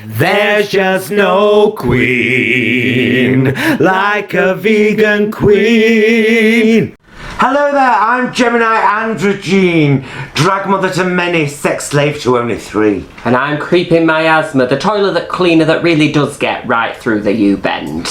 There's just no queen like a vegan queen. Hello there, I'm Gemini Andro drag mother to many, sex slave to only 3. And I'm Creeping Miasma, the toilet cleaner that really does get right through the U-bend.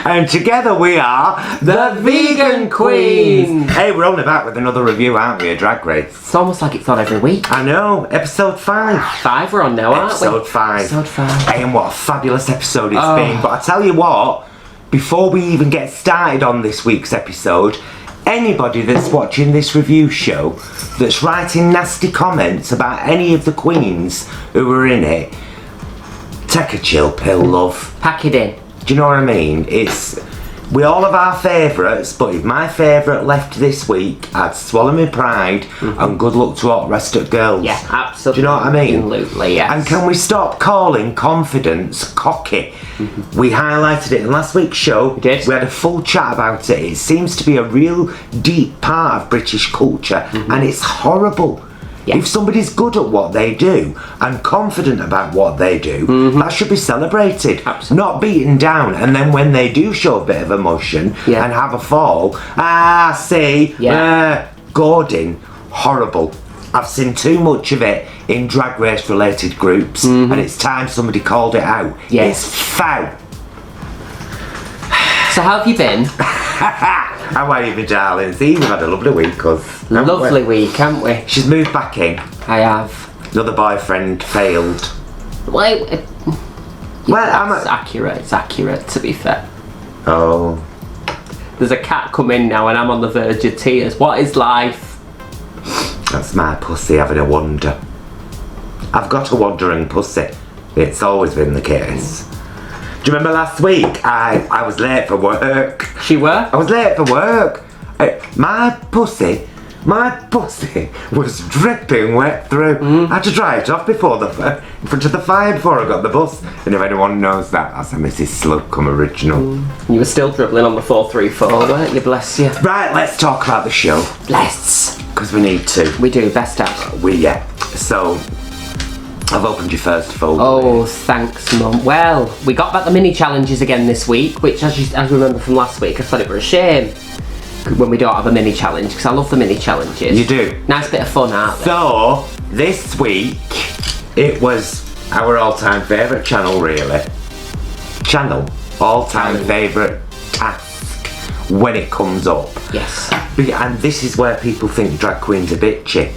And together we are the Vegan Queens. Hey, we're only back with another review, aren't we, a Drag Race? It's almost like it's on every week. I know, episode 5. 5 we're on now, aren't we? Episode 5. Episode 5. Hey, and what a fabulous episode it's been. But I tell you what, before we even get started on this week's episode, anybody that's watching this review show that's writing nasty comments about any of the queens who were in it, take a chill pill, love. Pack it in. Do you know what I mean? We all have our favourites, but if my favourite left this week, I'd swallow my pride and good luck to all the rest of the girls. Yeah, absolutely. Do you know what I mean? Absolutely, yes. And can we stop calling confidence cocky? We highlighted it in last week's show. We did. We had a full chat about it. It seems to be a real deep part of British culture, and it's horrible. Yeah. If somebody's good at what they do and confident about what they do, that should be celebrated, Absolutely. not beaten down. And then when they do show a bit of emotion and have a fall, Gordon, horrible. I've seen too much of it in Drag Race related groups, and it's time somebody called it out. Yes. It's foul. So how have you been? How are you, my darling? See, we've had a lovely week, cuz. Lovely week, haven't we? She's moved back in. I have. Another boyfriend failed. Well, Well, it's accurate. It's accurate, to be fair. Oh. There's a cat coming now and I'm on the verge of tears. What is life? That's my pussy having a wander. I've got a wandering pussy. It's always been the case. Do you remember last week? I was late for work. She were? I was late for work. My pussy was dripping wet through. I had to dry it off before in front of the fire before I got the bus. And if anyone knows that, that's a Mrs. Slocum original. You were still dribbling on the 434, weren't you? Bless you. Right, let's talk about the show. Let's. Because we need to. We do, best out. So, I've opened your first folder. Oh, thanks, Mum. Well, we got back the mini challenges again this week, which, as you remember from last week, I thought it were a shame when we don't have a mini challenge, because I love the mini challenges. You do? Nice bit of fun, aren't they? So, this week, it was our all-time favourite channel, really. All-time favourite task when it comes up. Yes. And this is where people think drag queens are bitchy.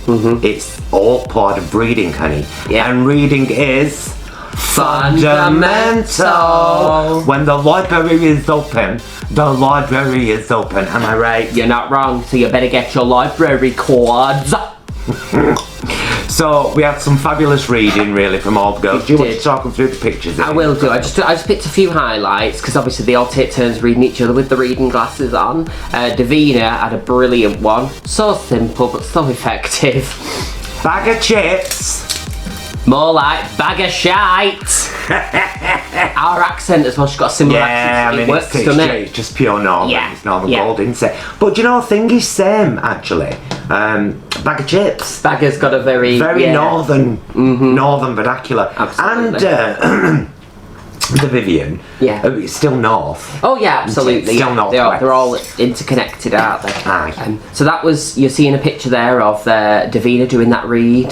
It's all part of reading, honey. Yeah. And reading is fundamental. When the library is open, the library is open. Am I right? You're not wrong, so you better get your library cards. So we had some fabulous reading, really, from all the girls. Do you want to talk them through the pictures? I will do. I just picked a few highlights because obviously they all take turns reading each other with the reading glasses on. Divina had a brilliant one. So simple but so effective. Bag of chips. More like bag of shite. Our accent as well, she's got a similar accent. It works, doesn't it? It's just pure Northern. Yeah. It's Northern Gold, isn't it? But do you know, thing is same, actually. Bag of chips. Bagger's got a very Northern vernacular. Absolutely. And the Vivienne. Yeah. It's still North. Oh yeah, absolutely. Still North They're all interconnected, aren't they? Aye. So that was, you're seeing a picture there of Divina doing that read,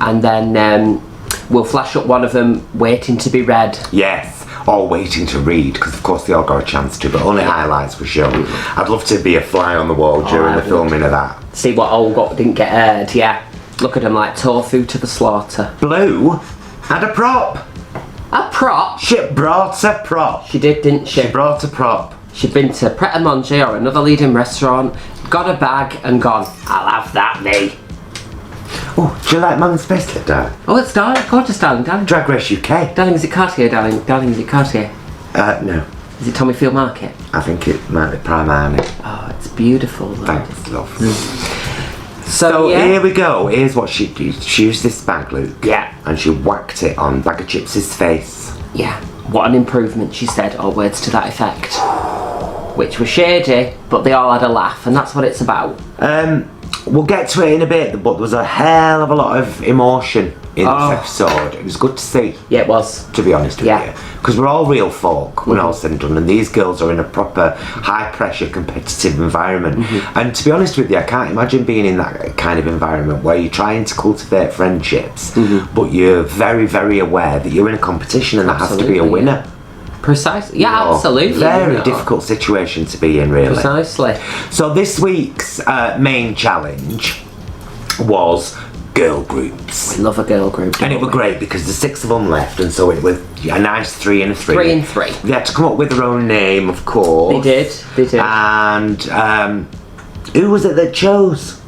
and then we'll flash up one of them waiting to be read. Yes, or waiting to read, because of course they all got a chance to, but only highlights were shown. I'd love to be a fly on the wall during the filming of that. See what all didn't get aired, yeah. Look at them like tofu to the slaughter. Blue had a prop. A prop? She brought a prop. She did, didn't she? She brought a prop. She'd been to Pret a Manger or another leading restaurant, got a bag and gone, I'll have that, me. Oh, do you like Mum and Space Kit, darling? Oh, it's darling, gorgeous darling, darling. Drag Race UK. Darling, is it Cartier, darling? Darling, is it Cartier? No. Is it Tommy Field Market? I think it might be Primarni. Oh, it's beautiful though. Thanks, love. So here we go. Here's what she did. She used this bag, Luke. Yeah. And she whacked it on Bag of Chips' face. Yeah. What an improvement, she said, or words to that effect. Which were shady, but they all had a laugh, and that's what it's about. we'll get to it in a bit, but there was a hell of a lot of emotion in this episode. It was good to see. Yeah, it was. To be honest with you. Because we're all real folk when all said and done, and these girls are in a proper high-pressure competitive environment. And to be honest with you, I can't imagine being in that kind of environment where you're trying to cultivate friendships, but you're very, very aware that you're in a competition and there has to be a winner. Precisely. Yeah, absolutely. Very difficult situation to be in, really. Precisely. So this week's main challenge was girl groups. We love a girl group. And it was great because there's 6 of them left, and so it was a nice 3 and a 3. 3 and 3. They had to come up with their own name, of course. They did. And who was it that chose?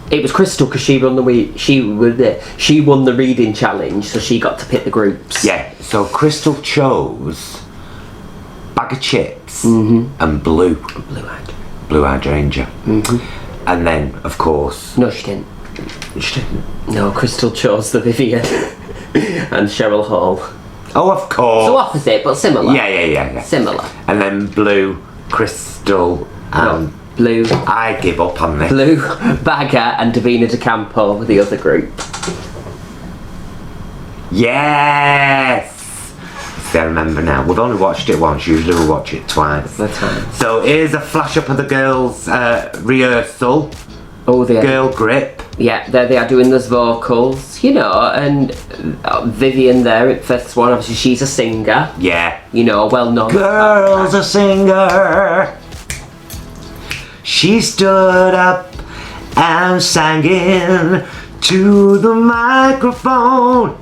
It was Crystal because she won the reading challenge, so she got to pick the groups. Yeah. So Crystal chose Bag of Chips and Blue Hydrangea. And then, of course, No, she didn't. she didn't. No, Crystal chose the Vivienne and Cheryl Hall. Oh, of course. So opposite, but similar. Yeah. Similar. And then Blue, Crystal, and Blue. I give up on this. Blue, Baga, and Divina de Campo were the other group. Yes! See, I remember now. We've only watched it once. Usually we watch it twice. The time. So here's a flash up of the girls' rehearsal. Oh, they are. Girl grip. Yeah, there they are doing those vocals, you know, and Vivienne there at first one, obviously she's a singer. Yeah. You know, well known. Girl's a singer. She stood up and sang in to the microphone.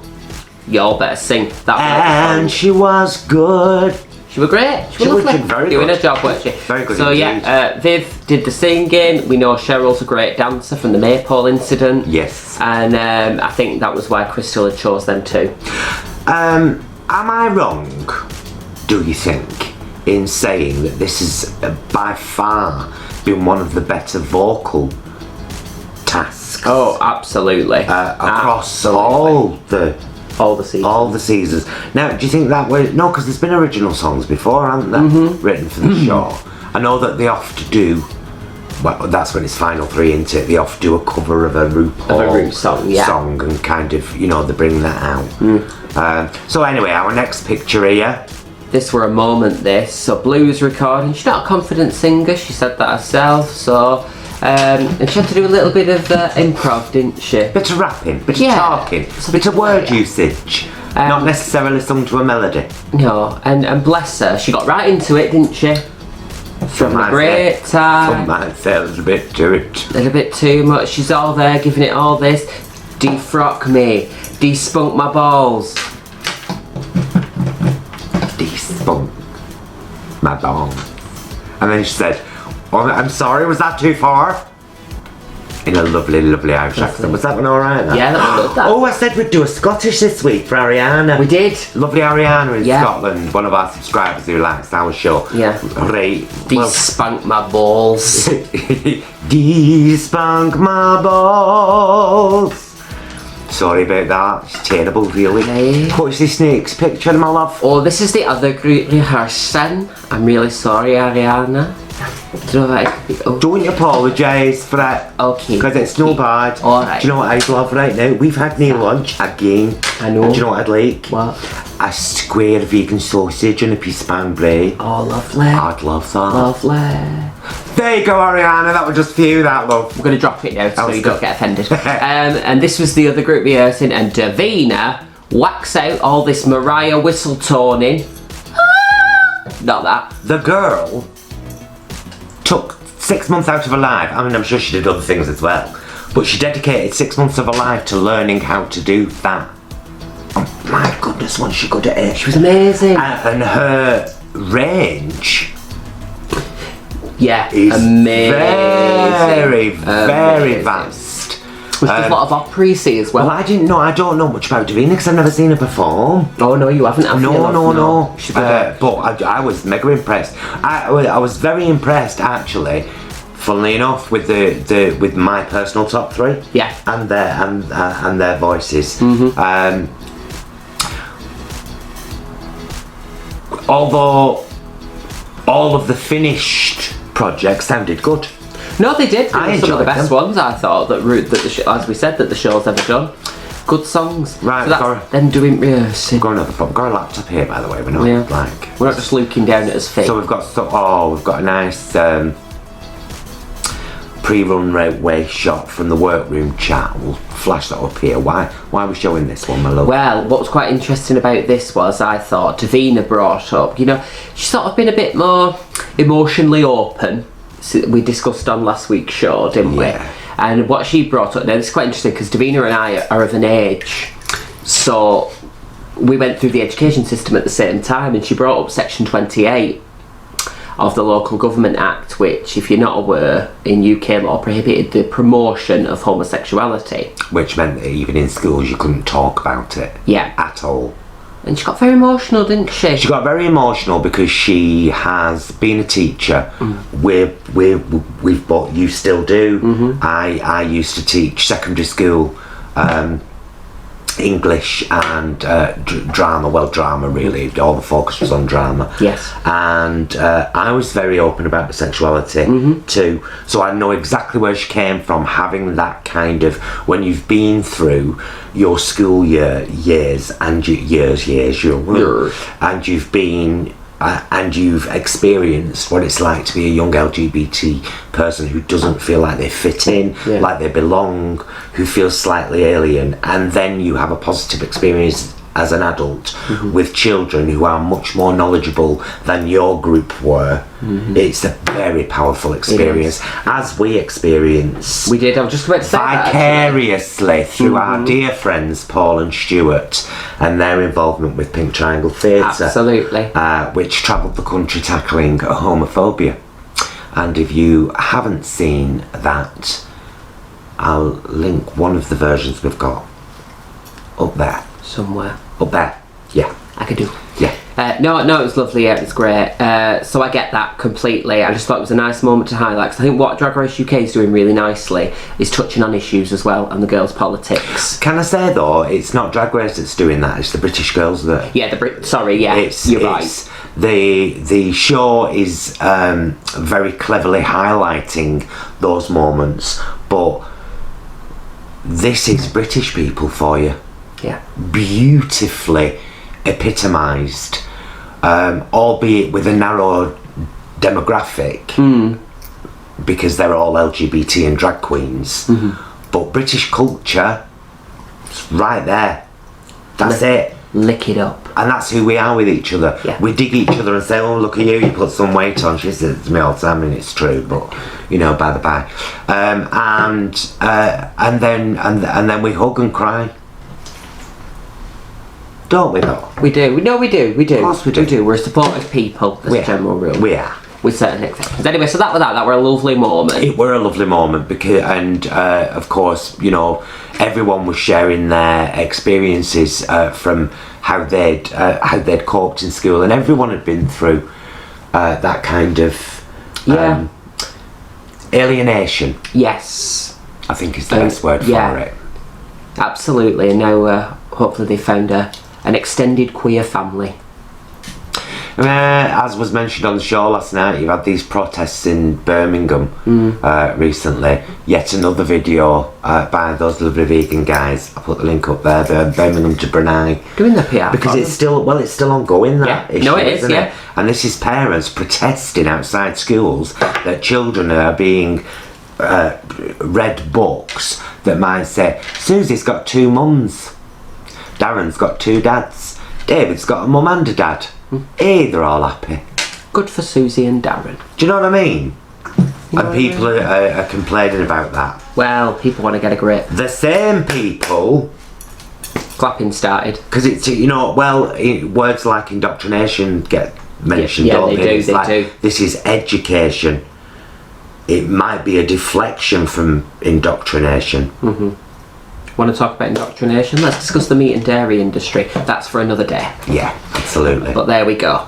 You all better sing that. And she was good. She was great. She was lovely. very doing good. her job, weren't she? Very good So indeed. yeah, Viv did the singing. We know Cheryl's a great dancer from the Maypole incident. Yes. And I think that was why Crystal had chose them too. Am I wrong, do you think, in saying that this has by far been one of the better vocal tasks? Oh, absolutely. Across Absolutely. all the seasons. Now, do you think that way? No, because there's been original songs before, haven't there? Written for the show. I know that they often do. Well, that's when it's final 3, isn't it? They often do a cover of a Rupaul song, and kind of, you know, they bring that out. So anyway, our next picture here. This were a moment, this. So Blue's recording. She's not a confident singer, she said that herself, so... and she had to do a little bit of improv, didn't she? Bit of rapping, bit of talking, bit of word usage. Not necessarily sung to a melody. No, and bless her, she got right into it, didn't she? Having a great time. Some might say a little bit to it. A little bit too much. She's all there giving it all this. Defrock me. Despunk my balls. Despunk my balls. And then she said, "Oh, I'm sorry, was that too far?" In a lovely, lovely Irish accent. Was that one alright? Yeah, that was good. That. Oh, I said we'd do a Scottish this week for Ariana. We did. Lovely Ariana in Scotland, one of our subscribers who likes our show. Yeah. Great. Despunk my balls. Despunk my balls. Sorry about that. It's terrible, really. Okay. What's this next picture, my love? Oh, this is the other group rehearsing. I'm really sorry, Ariana. Don't apologise for it. Okay. Because it's no bad. Alright. Do you know what I'd love right now? We've had near lunch again. I know. Do you know what I'd like? What? A square vegan sausage and a piece of pan bread. Oh, lovely. I'd love that. Lovely. There you go, Ariana. That was just for you, that love. I'm going to drop it now so you good. don't get offended. And this was the other group rehearsing, and Davina whacks out all this Mariah whistle toning. Not that. The girl took 6 months out of her life. I mean, I'm sure she did other things as well, but she dedicated 6 months of her life to learning how to do that. Oh my goodness, was she good at it? She was amazing. And her range is amazing. Very vast. Which there's a lot of opera as well. Well, I don't know much about Davina because I've never seen her perform. Oh no, you haven't? No. She's good. But I was mega impressed. I was very impressed, actually, funnily enough, with with my personal top 3. Yeah. And their voices. Although all of the finished projects sounded good. No, they did. I Some of the enjoyed best them. ones, I thought, as we said, that the show's ever done. Good songs. Right, so that's them doing rehearsing. Got another pub. Got a laptop here, by the way. We're not We're not just looking down at his feet. So we've got a nice pre-runway shot from the workroom chat. We'll flash that up here. Why are we showing this one, my love? Well, what was quite interesting about this was, I thought, Divina brought up, she's sort of been a bit more emotionally open. We discussed on last week's show, didn't we? And what she brought up, now this is quite interesting because Divina and I are of an age, so we went through the education system at the same time, and she brought up section 28 of the Local Government Act, which, if you're not aware, in UK law prohibited the promotion of homosexuality. Which meant that even in schools you couldn't talk about it. Yeah. At all. And she got very emotional, didn't she? She got very emotional because she has been a teacher. We've both, you still do. I used to teach secondary school English and drama really. All the focus was on drama. Yes. And I was very open about the sexuality too. So I know exactly where she came from, having that kind of, when you've been through your school years and and you've been and you've experienced what it's like to be a young LGBT person who doesn't feel like they fit in, like they belong, who feels slightly alien, and then you have a positive experience as an adult with children who are much more knowledgeable than your group were. It's a very powerful experience, as we experience. We did. I was just about to say vicariously through our dear friends Paul and Stuart and their involvement with Pink Triangle Theatre. Absolutely. Which travelled the country tackling homophobia. And if you haven't seen that, I'll link one of the versions we've got up there. Somewhere. Up there. Yeah. I could do. Yeah. No, it was lovely. Yeah, it was great. So I get that completely. I just thought it was a nice moment to highlight, because I think what Drag Race UK is doing really nicely is touching on issues as well, and the girls' politics. Can I say though, it's not Drag Race that's doing that. It's the British girls that. Yeah, you're right. The show is very cleverly highlighting those moments, but this is British people for you. Yeah. Beautifully epitomised, albeit with a narrow demographic, because they're all LGBT and drag queens. But British culture, it's right there. That's it. Lick it up. And that's who we are with each other. Yeah. We dig each other and say, "Oh, look at you put some weight on." She says it to me all the time, and it's true. But by the by, and then we hug and cry. Don't we though? We do. No, we do. Of course we do. We're supportive people, as a general rule. We are. With certain exceptions. Anyway, so that were a lovely moment. It were a lovely moment because, and of course, everyone was sharing their experiences from how they'd coped in school, and everyone had been through that kind of alienation. Yes. I think is the best word for it. Absolutely, and now hopefully they found an extended queer family. As was mentioned on the show last night, you've had these protests in Birmingham recently. Yet another video by those lovely vegan guys. I'll put the link up there. Birmingham to Brunei. Doing the PR because it's still ongoing. That issue, no, it is. Isn't it? And this is parents protesting outside schools that children are being read books that might say, "Susie's got 2 mums, Darren's got 2 dads, David's got a mum and a dad." Hey, they're all happy. Good for Susie and Darren. Do you know what I mean? And people are complaining about that. Well, people want to get a grip. The same people. Clapping started. Because it's, words like indoctrination get mentioned, don't they? They do. This is education. It might be a deflection from indoctrination. Want to talk about indoctrination? Let's discuss the meat and dairy industry. That's for another day. Yeah, absolutely. But there we go.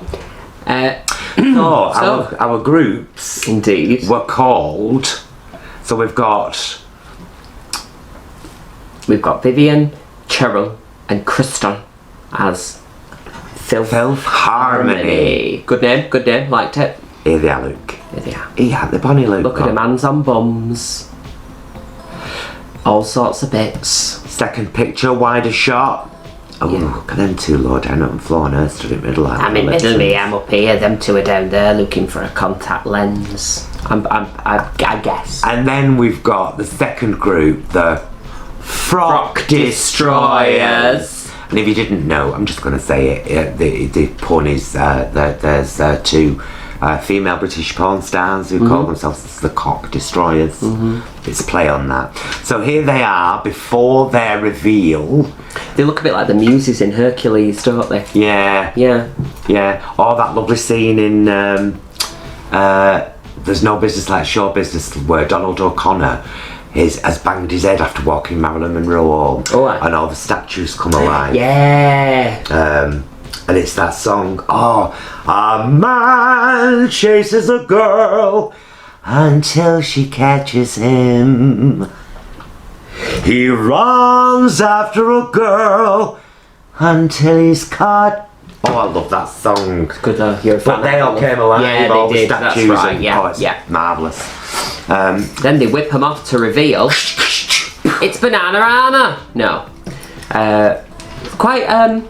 Our groups indeed were called. So we've got Vivienne, Cheryl, and Crystal as Filth Harmony. Good name. Liked it. Here they are, Luke. Here they are. He had the bonny look. Look at him, hands on bums. All sorts of bits. Second picture, wider shot. Oh, look at them two low down on the floor and her stood in the middle. I'm in middle me, I'm up here, them two are down there looking for a contact lens. I guess. And then we've got the second group, the Frock Destroyers. And if you didn't know, I'm just going to say it, the pun is that there's two female British porn stars who call themselves the Cock Destroyers. It's a play on that. So here they are before their reveal. They look a bit like the muses in Hercules, don't they? Yeah. Yeah. Yeah. Or that lovely scene in There's No Business Like Show Business, where Donald O'Connor has banged his head after walking Marilyn Monroe home. And all the statues come alive. Yeah. And it's that song, a man chases a girl until she catches him. He runs after a girl until he's caught. Oh, I love that song. Good, you're a fan. But they all came alive, yeah, all they the did. statues. That's right, yeah, it's marvellous. Then they whip him off to reveal it's Banana Anna. No. Quite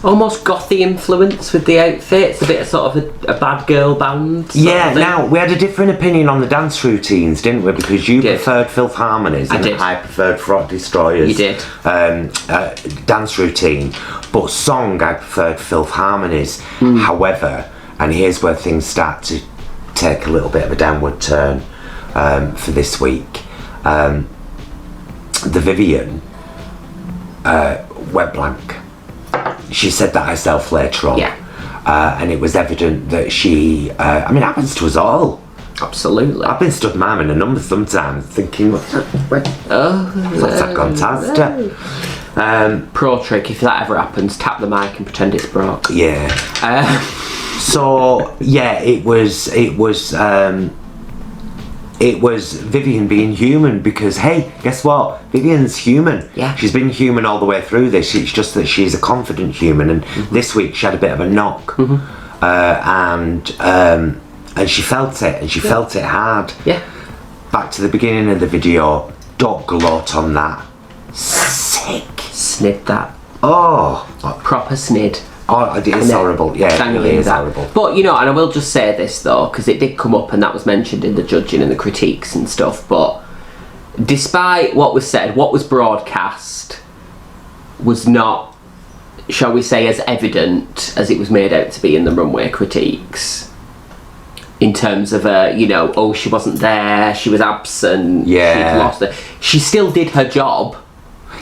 almost gothy influence with the outfits, a bit of sort of a bad girl band. Yeah, now we had a different opinion on the dance routines, didn't we? Because you preferred Filth Harmonies and I preferred Frock Destroyers. You did. Dance routine, but song I preferred Filth Harmonies. However, and here's where things start to take a little bit of a downward turn for this week. The Vivienne went blank. She said that herself later on. And it was evident that she, I mean, it happens to us all. Absolutely. I've been stood miming a number sometimes thinking, what's that gone past? Pro trick, if that ever happens, tap the mic and pretend it's broke. Yeah. So, yeah, it was Vivienne being human, because hey, guess what? Vivienne's human. Yeah. She's been human all the way through this. It's just that she's a confident human, and this week she had a bit of a knock, and she felt it, and she felt it hard. Yeah. Back to the beginning of the video. Don't gloat on that. Sick. Snid that. Oh. Proper snid. Oh, it's horrible. Yeah, it really is horrible. But, you know, and I will just say this, though, because it did come up and that was mentioned in the judging and the critiques and stuff, but despite what was said, what was broadcast was not, shall we say, as evident as it was made out to be in the runway critiques. In terms of, you know, oh, she wasn't there, she was absent, she'd lost it. She still did her job.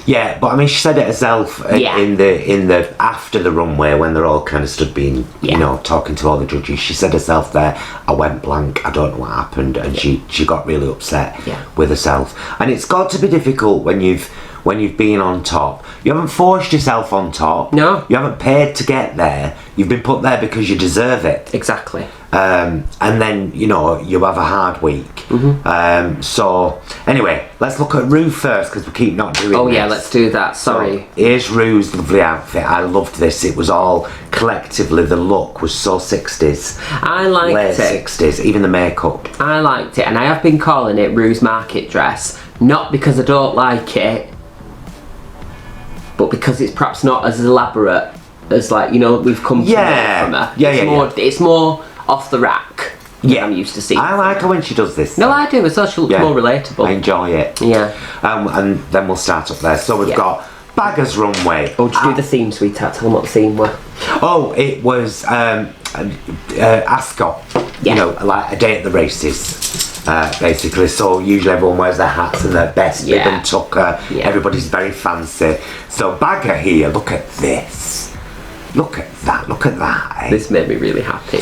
Yeah, but I mean, she said it herself in the after the runway, when they're all kind of stood being, you know, talking to all the judges. She said herself there, I went blank, I don't know what happened, and she got really upset with herself. And it's got to be difficult when you've been on top. You haven't forced yourself on top. No. You haven't paid to get there. You've been put there because you deserve it. Exactly. And then, you know, you have a hard week. So, anyway, let's look at Rue first, because we keep not doing this. Oh, yeah, let's do that. Sorry. So, here's Rue's lovely outfit. I loved this. It was all, collectively, the look was so 60s. I liked Late it. 60s, even the makeup. I liked it, and I have been calling it Rue's market dress, not because I don't like it, but because it's perhaps not as elaborate as, like, you know, we've come to know from her. It's more off the rack than I'm used to seeing. I like her when she does this. No, I do as well. She looks more relatable. I enjoy it. Yeah. And then we'll start up there. So we've got Bagger's Runway. Oh, did you do the theme, sweetheart? Tell them what the theme were. Oh, it was Ascot. You know, like a day at the races, basically. So usually everyone wears their hats and their best bib and tucker. Everybody's very fancy. So Bagger here, look at this. Look at that. Eh? This made me really happy.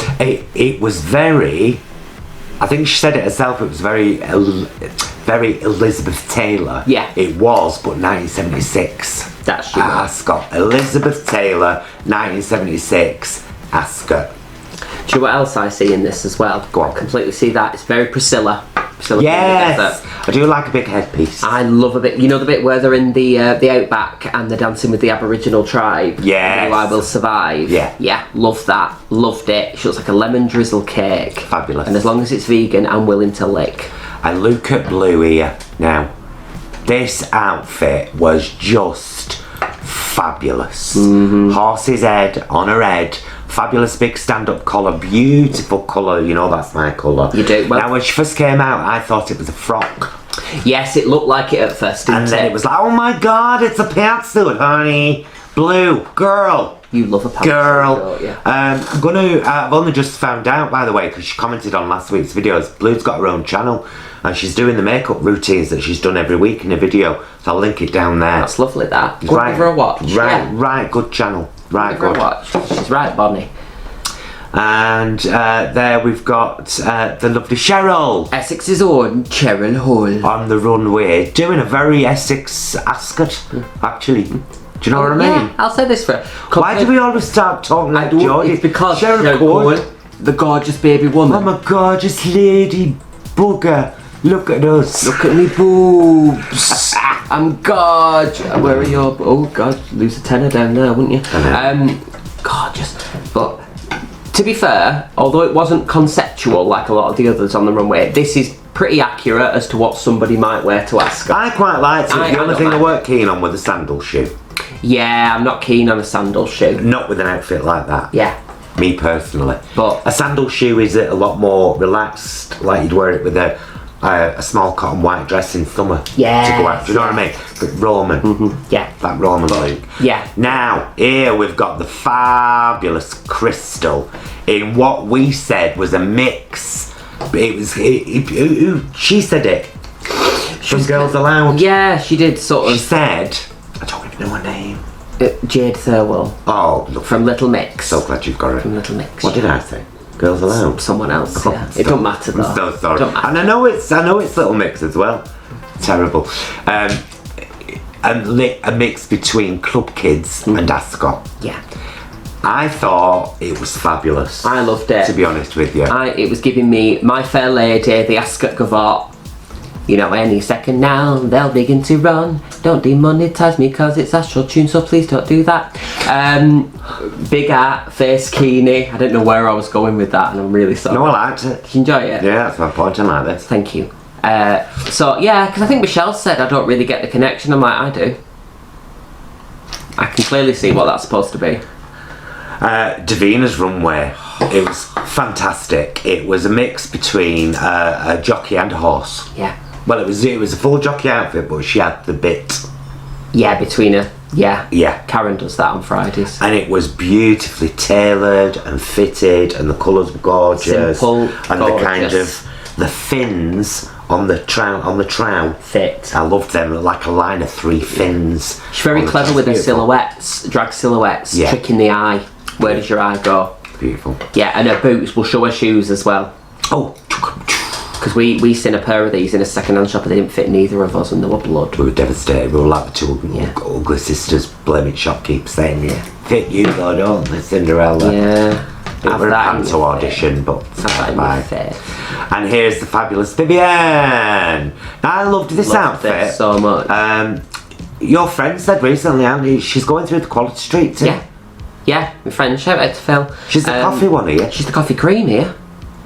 It was very, I think she said it herself, it was very Elizabeth Taylor. Yeah. It was, but 1976. That's true. Ascot. Elizabeth Taylor, 1976, Ascot. Do you know what else I see in this as well? Go on. I completely see that. It's very Priscilla. Still Yes, I do like a big headpiece. I love a bit. You know the bit where they're in the outback and they're dancing with the Aboriginal tribe. Yes. I Will Survive. Yeah. Love that. Loved it. She looks like a lemon drizzle cake. Fabulous. And as long as it's vegan, I'm willing to lick. And look at Blue here now. This outfit was just fabulous. Horse's head on her head. Fabulous big stand-up collar, beautiful colour, you know that's my colour. You do. Well, now when she first came out, I thought it was a frock. Yes, it looked like it at first, didn't And then it was like, oh my god, it's a pantsuit, honey. Blue, girl. You love a pantsuit, girl. don't you? I've only just found out, by the way, because she commented on last week's videos. Blue's got her own channel, and she's doing the makeup routines that she's done every week in a video. So I'll link it down there. That's lovely. That. Go Right. give her a watch. Right, good channel. Right, Give her good. a watch. She's right, Bonnie. And there we've got the lovely Cheryl Essex's own Cheryl Hall. on the runway, doing a very Essex ascot, actually. Do you know what I mean? Yeah, I'll say this for. Why do we always start talking like Geordie? It's because Cheryl Cole, the gorgeous baby woman. I'm a gorgeous lady bugger. Look at us. Look at me boobs. I'm gorgeous. Where are your? Oh God, lose a tenner down there, wouldn't you? Gorgeous. But to be fair, although it wasn't conceptual like a lot of the others on the runway, this is pretty accurate as to what somebody might wear to Ascot. I quite liked it. The only thing I like weren't keen on was the sandal shoe. Yeah, I'm not keen on a sandal shoe. Not with an outfit like that. Yeah. Me personally. But a sandal shoe is a lot more relaxed, like you'd wear it with a small cotton white dress in summer. Yeah. To go out. Do you know what I mean? But Roman. Yeah. That Roman look. Yeah. Now, here we've got the fabulous Crystal in what we said was a mix. It was. She said it. From Girls Aloud. Yeah, she did sort She of. said. I don't even know her name. Jade Thirlwell. Oh, look. From Little Mix. So glad you've got it. From Little Mix. What did I say? Girls Aloud. Someone else. Oh, Yeah. It don't matter though. I'm so sorry. Don't matter. And I know it's Little Mix as well. Terrible. And a mix between Club Kids and Ascot. Yeah. I thought it was fabulous. I loved it. To be honest with you. It was giving me My Fair Lady, the Ascot Gavotte. You know, any second now they'll begin to run. Don't demonetize me cause it's Astral Tune, so please don't do that. Big hat, face keeny. I didn't know where I was going with that, and I'm really sorry. No, I liked it. Did you enjoy it? Yeah, that's my point. I like this. Thank you. So yeah, because I think Michelle said I don't really get the connection. I'm like, I do. I can clearly see what that's supposed to be. Davina's runway, it was fantastic. It was a mix between a jockey and a horse. Yeah. Well, it was a full jockey outfit, but she had the bit. Yeah, between her. Yeah. Yeah. Karen does that on Fridays. And it was beautifully tailored and fitted, and the colours were gorgeous. Simple, and gorgeous. the kind of the fins on the trow. Fit. I loved them, like a line of 3 fins. She's very on the clever dress. with her Beautiful. silhouettes, drag silhouettes, Yeah. tricking the eye. Where does your eye go? Beautiful. Yeah, and her boots. We'll show her shoes as well. Oh, Because we seen a pair of these in a second-hand shop and they didn't fit neither of us and they were blood. we were devastated. We were like the two Yeah. ugly sisters blaming shopkeepers saying, "Yeah, fit you though, don't they, Cinderella?" Yeah. Have a that in panto your audition, but Have that in bye. your face. And here's the fabulous Vivienne. Now, I loved this Loved outfit it so much. Your friend said recently, Andy, she's going through the quality street too. Yeah. Yeah, my friend, shout out to Phil. She's the coffee one here. She's the coffee cream here.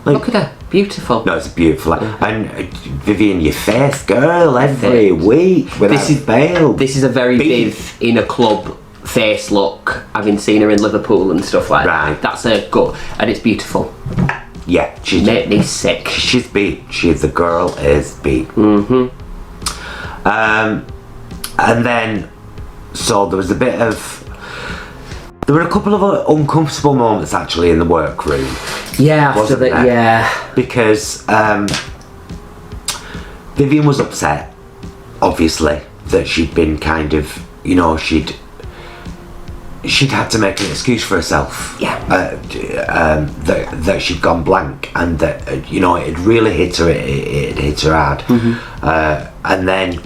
Look at her. Beautiful. No, it's beautiful. And Vivienne, your face, girl, every week without fail. This is a very Beef. Viv in a club face look, having seen her in Liverpool and stuff like Right. that. That's her gut, and it's beautiful. Yeah, she's Made me sick. She's beat. The girl is beat. And then, so there was a bit of. There were a couple of uncomfortable moments actually in the workroom. Yeah, after Wasn't that, there? yeah. Because Vivienne was upset, obviously, that she'd been kind of, you know, she'd had to make an excuse for herself. Yeah. That she'd gone blank, and that you know it had really hit her. It hit her hard. And then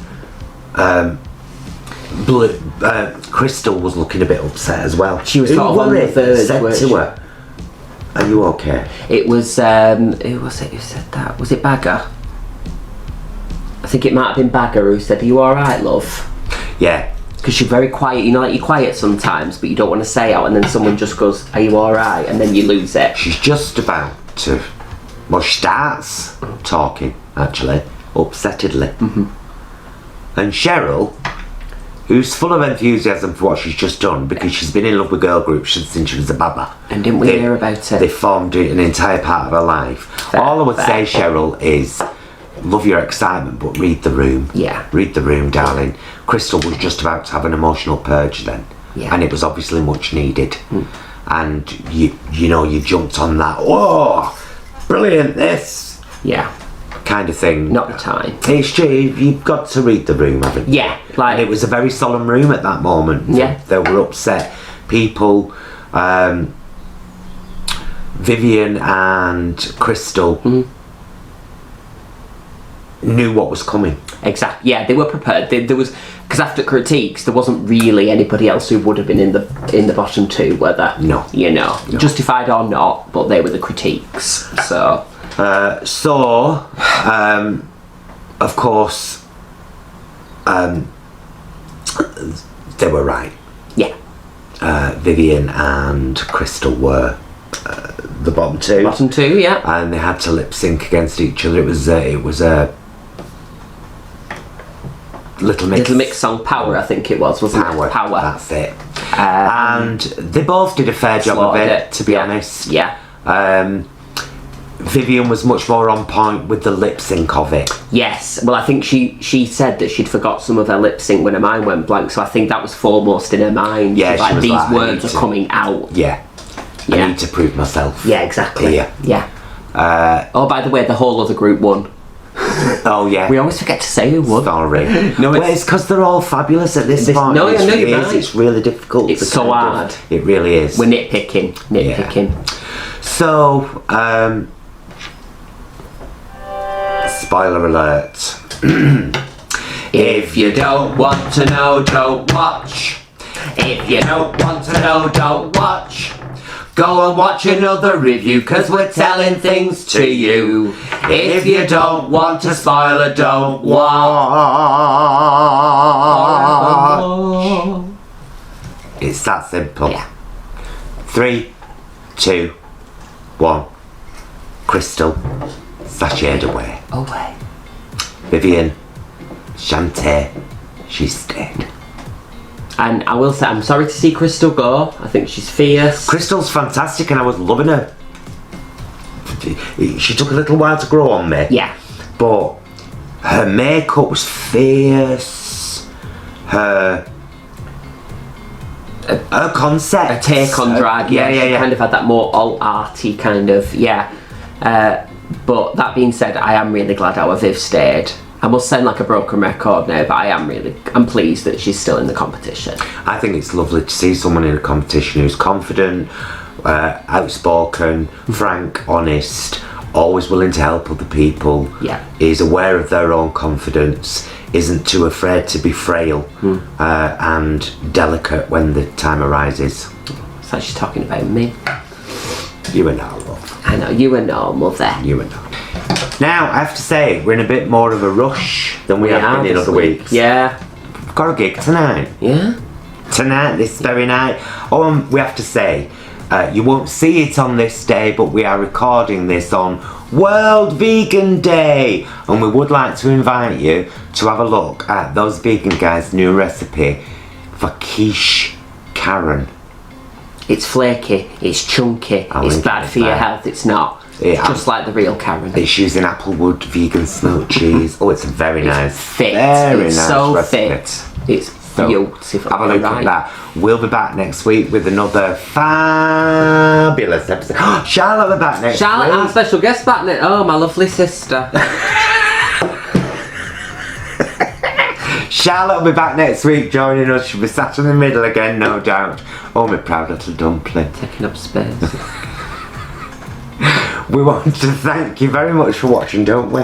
Crystal was looking a bit upset as well. She was sort of on the verge, said weren't to she? her, "Are you okay?" It was who was it who said that? Was it Baga? I think it might have been Baga who said, "Are you alright, love?" Yeah. Because you're very quiet, you know, like you're quiet sometimes, but you don't want to say out, and then someone just goes, "Are you alright?" and then you lose it. She's just about to... Well, she starts talking, actually, upsettedly. And Cheryl, who's full of enthusiasm for what she's just done, because she's been in love with girl groups since she was a baba. And didn't we hear about it? They formed an entire part of her life. All I would say, Cheryl, is love your excitement, but read the room. Yeah. Read the room, darling. Crystal was just about to have an emotional purge then. Yeah. And it was obviously much needed. And you know, you jumped on that, whoa, brilliant, this. Yeah. Kind of thing. Not the time. It's true, you've got to read the room, haven't you? Yeah. Like, And it was a very solemn room at that moment. Yeah. They were upset. People, Vivienne and Crystal knew what was coming. exactly. Yeah, they were prepared. There was, because after critiques, there wasn't really anybody else who would have been in the bottom two, whether No. you know, justified or not. But they were the critiques. So. Of course, they were right. Yeah. Vivienne and Crystal were the bottom two. Bottom two, yeah. And they had to lip sync against each other. It was a Little Mix song Power, I think it was, wasn't it? Power. That's it. And they both did a fair job of it, to be honest. Yeah. Vivienne was much more on point with the lip sync of it. Yes. Well, I think she said that she'd forgot some of her lip sync when her mind went blank, so I think that was foremost in her mind. Yeah, like, she was these like, words are coming out. Yeah. I need to prove myself. Yeah, exactly. Yeah. Oh, by the way, the whole other group won. Oh, yeah. We always forget to say who won. Sorry. No, it's because they're all fabulous at this point. No, I know you're right. It's really difficult. It's so hard. It really is. We're nitpicking. Yeah. So, spoiler alert. If you don't want to know, don't watch. If you don't want to know, don't watch. Go and watch another review, cause we're telling things to you. If you don't want to spoil it, don't watch. It's that simple. Yeah. 3, 2, 1. Crystal sashayed away. Away. Vivienne, Shantae, she stayed. And I will say, I'm sorry to see Crystal go. I think she's fierce. Crystal's fantastic and I was loving her. She took a little while to grow on me. Yeah. But her makeup was fierce. Her concept. A take on drag, yeah. She kind of had that more alt-arty kind of, but that being said, I am really glad our Viv stayed. I must sound like a broken record now, but I'm pleased that she's still in the competition. I think it's lovely to see someone in a competition who's confident, outspoken, frank, honest, always willing to help other people, is aware of their own confidence, isn't too afraid to be frail, and delicate when the time arises. It's like she's talking about me. You and I, love. I know, you and normal there. You and I. Now, I have to say, we're in a bit more of a rush than we have been in other weeks. Yeah. We've got a gig tonight. Yeah? Tonight, this very night. We have to say, you won't see it on this day, but we are recording this on World Vegan Day. And we would like to invite you to have a look at those vegan guys' new recipe for quiche Karen. It's flaky, it's chunky, it's bad for your health, it's not. It's just like the real Karen. It's using Applewood vegan smoked cheese. Oh, it's very nice. Fit. Very it's nice so recipe. fit. It's beautiful. Have a look at that. We'll be back next week with another fabulous episode. Charlotte will be back next week. Charlotte, our special guest back next. Oh, my lovely sister. Charlotte will be back next week joining us. She'll be sat in the middle again, no doubt. Oh, my proud little dumpling. Taking up space. We want to thank you very much for watching, don't we?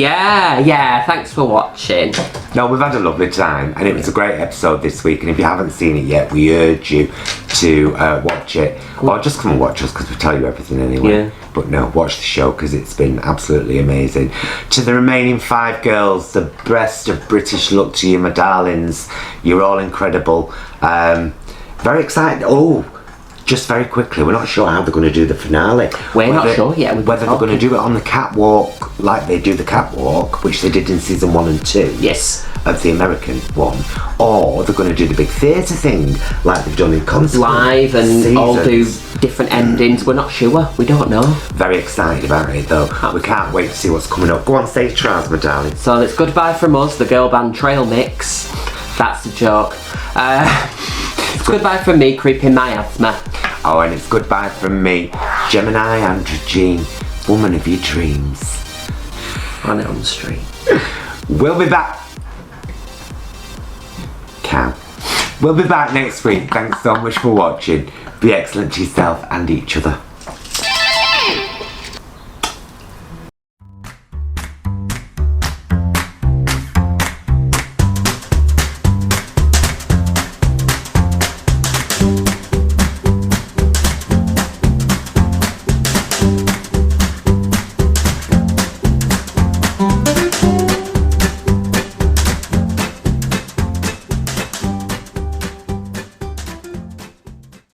Yeah, thanks for watching. No, we've had a lovely time, and it was a great episode this week, and if you haven't seen it yet, we urge you to watch it, or just come and watch us, because we tell you everything anyway. Yeah. But no, watch the show, because it's been absolutely amazing. To the remaining 5 girls, the best of British luck to you, my darlings. You're all incredible. Very excited. Oh, just very quickly, we're not sure how they're going to do the finale. We're not sure yet. Whether they're going to do it on the catwalk, like they do the catwalk, which they did in season 1 and 2. Yes. Of the American one, or they're going to do the big theatre thing, like they've done in Consequence. Live and seasons. all do different endings. We're not sure. We don't know. Very excited about it though. We can't wait to see what's coming up. Go on, say trials, my darling. So it's goodbye from us, the girl band Trail Mix. That's a joke. It's goodbye from me, Creeping Miasma. Oh, and it's goodbye from me, Gemini Andro, woman of your dreams. On it on the street. We'll be back. Cow. We'll be back next week. Thanks so much for watching. Be excellent to yourself and each other.